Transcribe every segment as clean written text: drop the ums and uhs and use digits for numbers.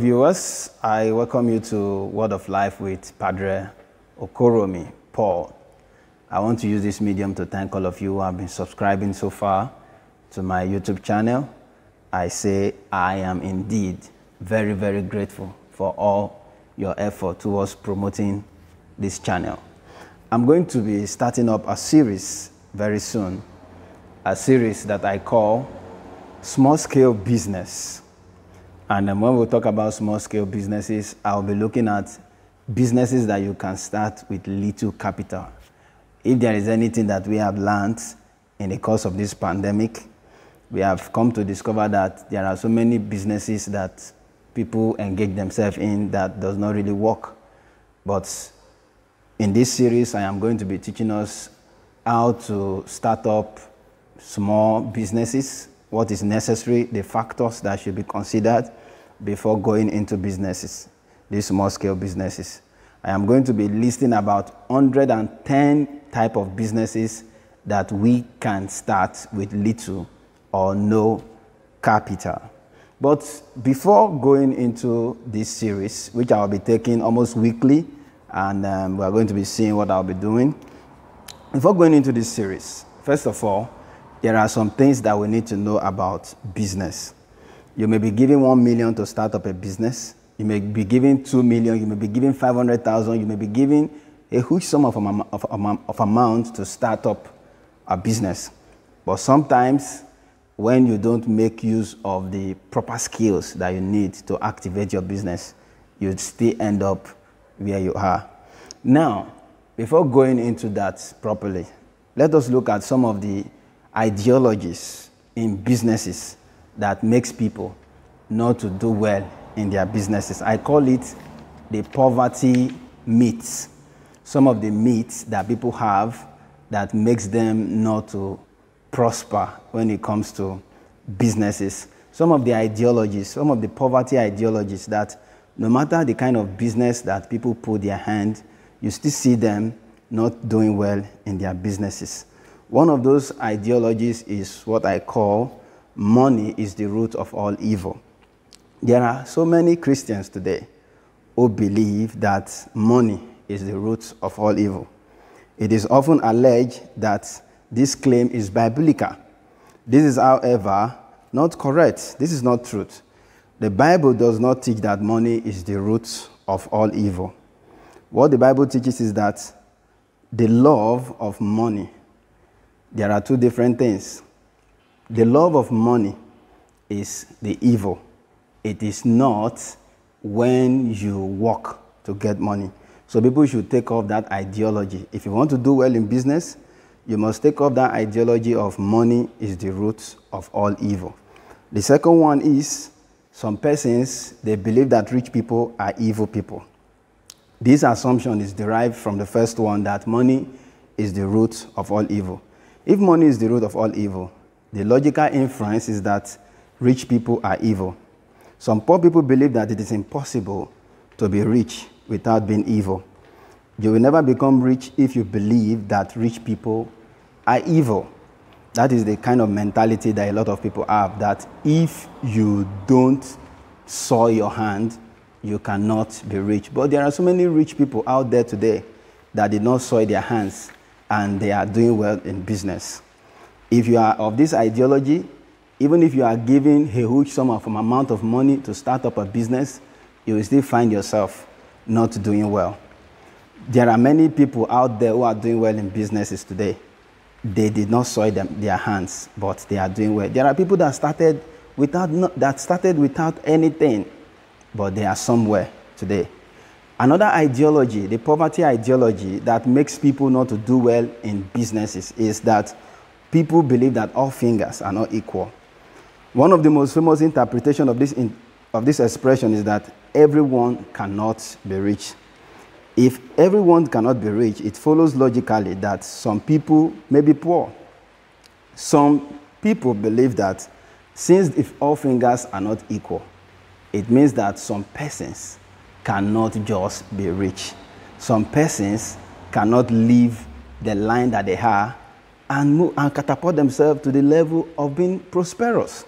Viewers, I welcome you to Word of Life with Padre Okoromi Paul. I want to use this medium to thank all of you who have been subscribing so far to my YouTube channel. I say I am indeed very, very grateful for all your effort towards promoting this channel. I'm going to be starting up a series very soon, a series that I call Small Scale Business. And when we talk about small-scale businesses, I'll be looking at businesses that you can start with little capital. If there is anything that we have learned in the course of this pandemic, we have come to discover that there are so many businesses that people engage themselves in that does not really work. But in this series, I am going to be teaching us how to start up small businesses, what is necessary, the factors that should be considered before going into businesses, these small-scale businesses. I am going to be listing about 110 type of businesses that we can start with little or no capital. But before going into this series, which I'll be taking almost weekly, and we're going to be seeing what I'll be doing. Before going into this series, first of all, there are some things that we need to know about business. You may be giving 1 million to start up a business. You may be giving 2 million. You may be giving 500,000. You may be giving a huge sum of amount to start up a business. But sometimes, when you don't make use of the proper skills that you need to activate your business, you'd still end up where you are. Now, before going into that properly, let us look at some of the ideologies in businesses that makes people not to do well in their businesses. I call it the poverty myths. Some of the myths that people have that makes them not to prosper when it comes to businesses. Some of the ideologies, some of the poverty ideologies that no matter the kind of business that people put their hand, you still see them not doing well in their businesses. One of those ideologies is what I call money is the root of all evil. There are so many Christians today who believe that money is the root of all evil. It is often alleged that this claim is biblical. This is, however, not correct. This is not truth. The Bible does not teach that money is the root of all evil. What the Bible teaches is that the love of money, there are two different things. The love of money is the evil. It is not when you work to get money. So people should take off that ideology. If you want to do well in business, you must take off that ideology of money is the root of all evil. The second one is some persons, they believe that rich people are evil people. This assumption is derived from the first one, that money is the root of all evil. If money is the root of all evil, the logical inference is that rich people are evil. Some poor people believe that it is impossible to be rich without being evil. You will never become rich if you believe that rich people are evil. That is the kind of mentality that a lot of people have, that if you don't soil your hand, you cannot be rich. But there are so many rich people out there today that did not soil their hands and they are doing well in business. If you are of this ideology, even if you are giving a huge sum of amount of money to start up a business, you will still find yourself not doing well. There are many people out there who are doing well in businesses today. They did not soil their hands, but they are doing well. There are people that started without anything, but they are somewhere today. Another ideology, the poverty ideology that makes people not to do well in businesses, is that people believe that all fingers are not equal. One of the most famous interpretations of this expression is that everyone cannot be rich. If everyone cannot be rich, it follows logically that some people may be poor. Some people believe that since if all fingers are not equal, it means that some persons cannot just be rich. Some persons cannot leave the line that they are and catapult themselves to the level of being prosperous.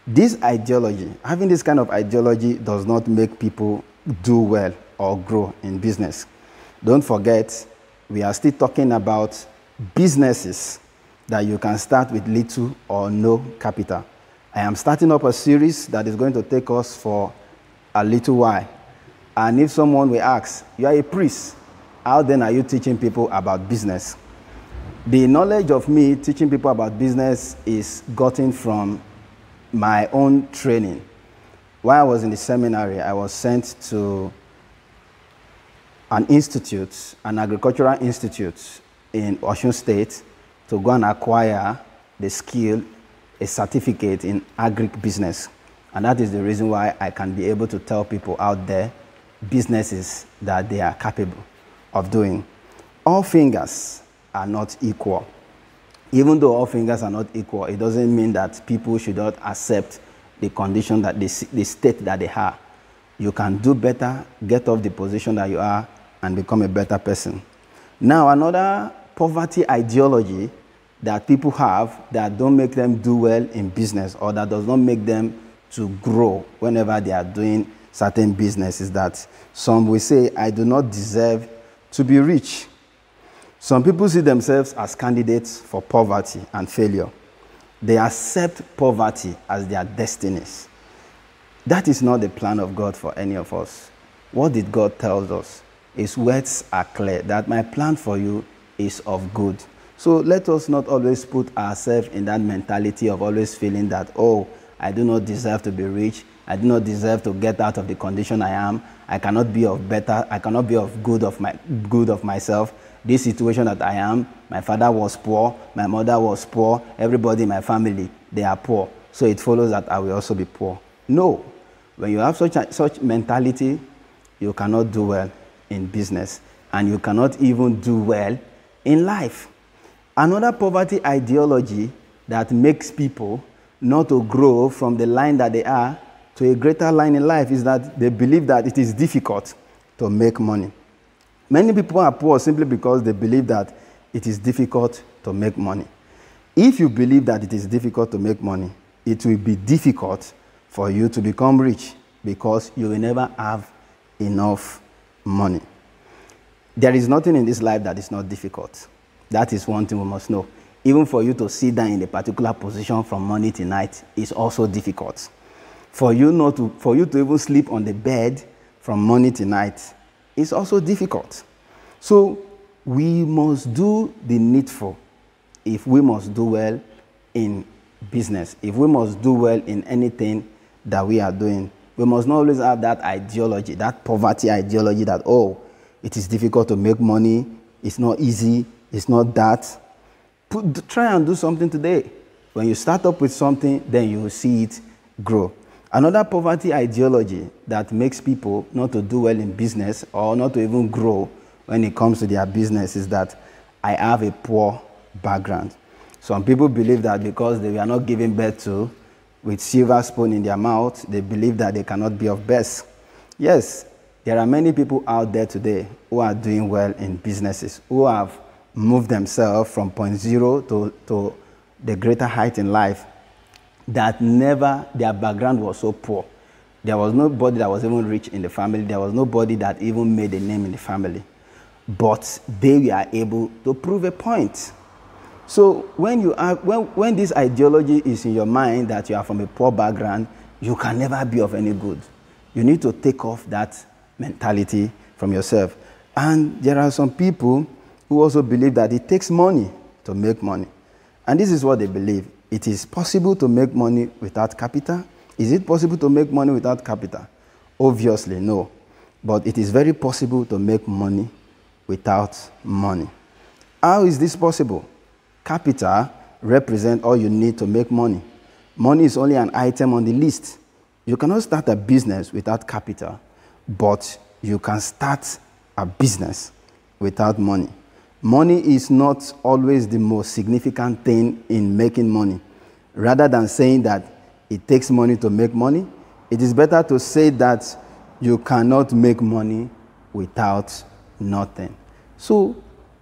This ideology, having this kind of ideology does not make people do well or grow in business. Don't forget, we are still talking about businesses that you can start with little or no capital. I am starting up a series that is going to take us for a little while. And if someone will ask, you are a priest, how then are you teaching people about business? The knowledge of me teaching people about business is gotten from my own training. While I was in the seminary, I was sent to an institute, an agricultural institute in Osun State, to go and acquire the skill, a certificate in agribusiness. And that is the reason why I can be able to tell people out there businesses that they are capable of doing. All fingers are not equal. Even though all fingers are not equal, it doesn't mean that people should not accept the condition that the state that they are. You can do better, get off the position that you are, and become a better person. Now, another poverty ideology that people have that don't make them do well in business, or that does not make them to grow whenever they are doing certain business, is that some will say, I do not deserve to be rich. Some people see themselves as candidates for poverty and failure. They accept poverty as their destinies. That is not the plan of God for any of us. What did God tell us? His words are clear, that my plan for you is of good. So let us not always put ourselves in that mentality of always feeling that, oh, I do not deserve to be rich. I do not deserve to get out of the condition I am. I cannot be of better. I cannot be of good of myself. This situation that I am, my father was poor, my mother was poor, everybody in my family, they are poor. So it follows that I will also be poor. No. When you have such mentality, you cannot do well in business, and you cannot even do well in life. Another poverty ideology that makes people not to grow from the line that they are to a greater line in life is that they believe that it is difficult to make money. Many people are poor simply because they believe that it is difficult to make money. If you believe that it is difficult to make money, it will be difficult for you to become rich because you will never have enough money. There is nothing in this life that is not difficult. That is one thing we must know. Even for you to sit down in a particular position from morning to night is also difficult. For you to even sleep on the bed from morning to night is also difficult. So we must do the needful if we must do well in business, if we must do well in anything that we are doing. We must not always have that ideology, that poverty ideology that, oh, it is difficult to make money, it's not easy, it's not that. Try and do something today. When you start up with something, then you will see it grow. Another poverty ideology that makes people not to do well in business or not to even grow when it comes to their business is that I have a poor background. Some people believe that because they were not given birth to with silver spoon in their mouth, they believe that they cannot be of best. Yes, there are many people out there today who are doing well in businesses, who have moved themselves from point zero to the greater height in life, that never, their background was so poor. There was nobody that was even rich in the family. There was nobody that even made a name in the family. But they were able to prove a point. So when this ideology is in your mind that you are from a poor background, you can never be of any good. You need to take off that mentality from yourself. And there are some people who also believe that it takes money to make money. And this is what they believe. It is possible to make money without capital. Is it possible to make money without capital? Obviously, no. But it is very possible to make money without money. How is this possible? Capital represents all you need to make money. Money is only an item on the list. You cannot start a business without capital, but you can start a business without money. Money is not always the most significant thing in making money. Rather than saying that it takes money to make money, it is better to say that you cannot make money without nothing. So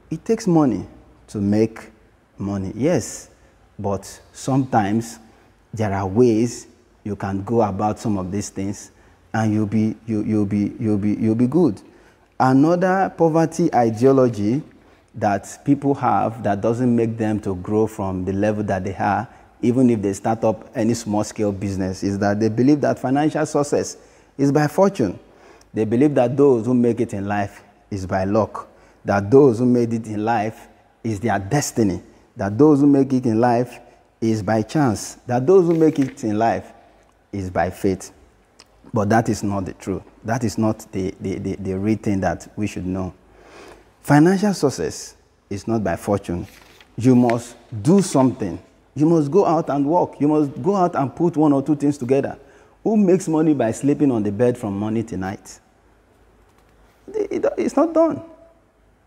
it takes money to make money, yes, but sometimes there are ways you can go about some of these things, and you'll be good. Another poverty ideology that people have that doesn't make them to grow from the level that they are, even if they start up any small-scale business, is that they believe that financial success is by fortune. They believe that those who make it in life is by luck, that those who made it in life is their destiny, that those who make it in life is by chance, that those who make it in life is by faith. But that is not the truth. That is not the real thing that we should know. Financial success is not by fortune. You must do something. You must go out and work. You must go out and put one or two things together. Who makes money by sleeping on the bed from morning to night? It's not done.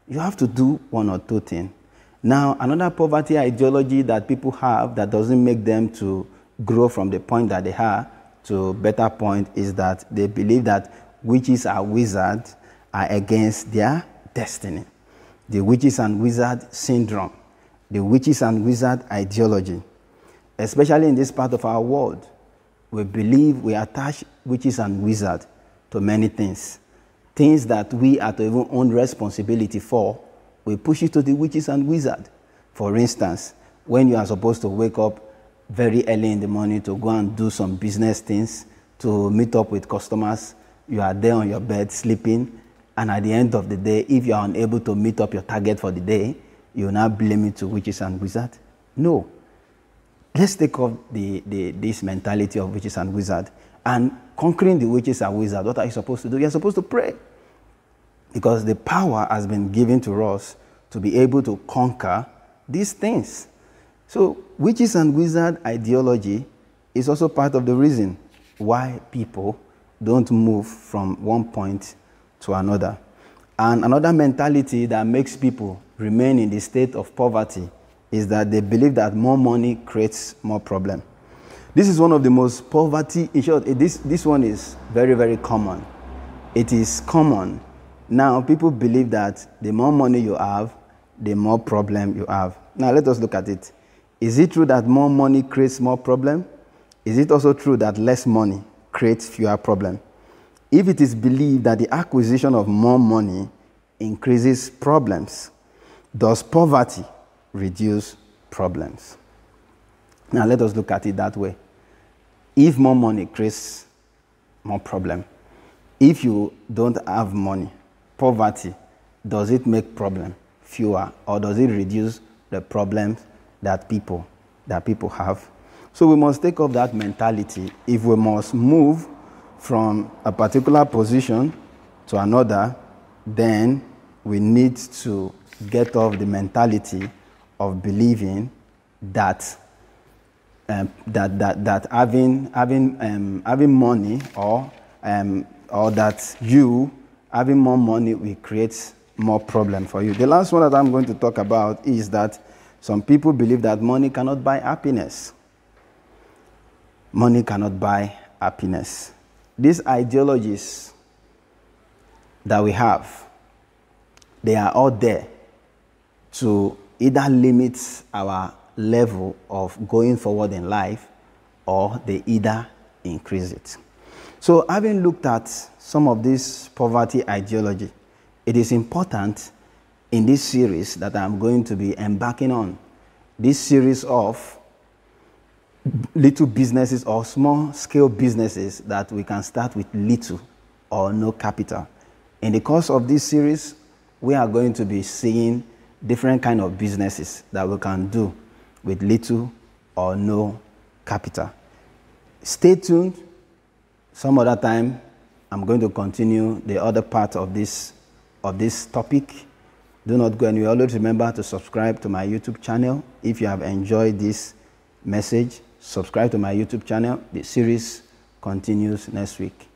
You have to do one or two things. Now, another poverty ideology that people have that doesn't make them to grow from the point that they are to a better point is that they believe that witches and wizards are against their destiny. The witches and wizard syndrome, the witches and wizard ideology. Especially in this part of our world, we believe we attach witches and wizards to many things. Things that we are to even own responsibility for, we push it to the witches and wizards. For instance, when you are supposed to wake up very early in the morning to go and do some business things, to meet up with customers, you are there on your bed sleeping, and at the end of the day, if you are unable to meet up your target for the day, you will now blame it to witches and wizards? No. Let's take off this mentality of witches and wizards. And conquering the witches and wizards, what are you supposed to do? You're supposed to pray. Because the power has been given to us to be able to conquer these things. So witches and wizard ideology is also part of the reason why people don't move from one point to another. And another mentality that makes people remain in the state of poverty is that they believe that more money creates more problem. This is one of the most poverty, in short, this one is very, very common. It is common. Now, people believe that the more money you have, the more problem you have. Now, let us look at it. Is it true that more money creates more problem? Is it also true that less money creates fewer problem? If it is believed that the acquisition of more money increases problems, does poverty reduce problems? Now, let us look at it that way. If more money creates more problem, if you don't have money, poverty, does it make problem fewer, or does it reduce the problems that people have? So we must take up that mentality. If we must move from a particular position to another, then we need to get off the mentality of believing that having money or that you having more money will create more problem for you. The last one that I'm going to talk about is that some people believe that money cannot buy happiness. Money cannot buy happiness. These ideologies that we have, they are all there to either limit our level of going forward in life, or they either increase it. So having looked at some of this poverty ideology, it is important in this series that I'm going to be embarking on, this series of little businesses or small scale businesses that we can start with little or no capital. In the course of this series, we are going to be seeing different kind of businesses that we can do with little or no capital. Stay tuned. Some other time, I'm going to continue the other part of this topic. Do not go anywhere. Always remember to subscribe to my YouTube channel. If you have enjoyed this message, subscribe to my YouTube channel. The series continues next week.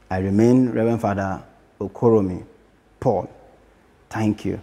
I remain Reverend Father Okoromi Paul. Thank you.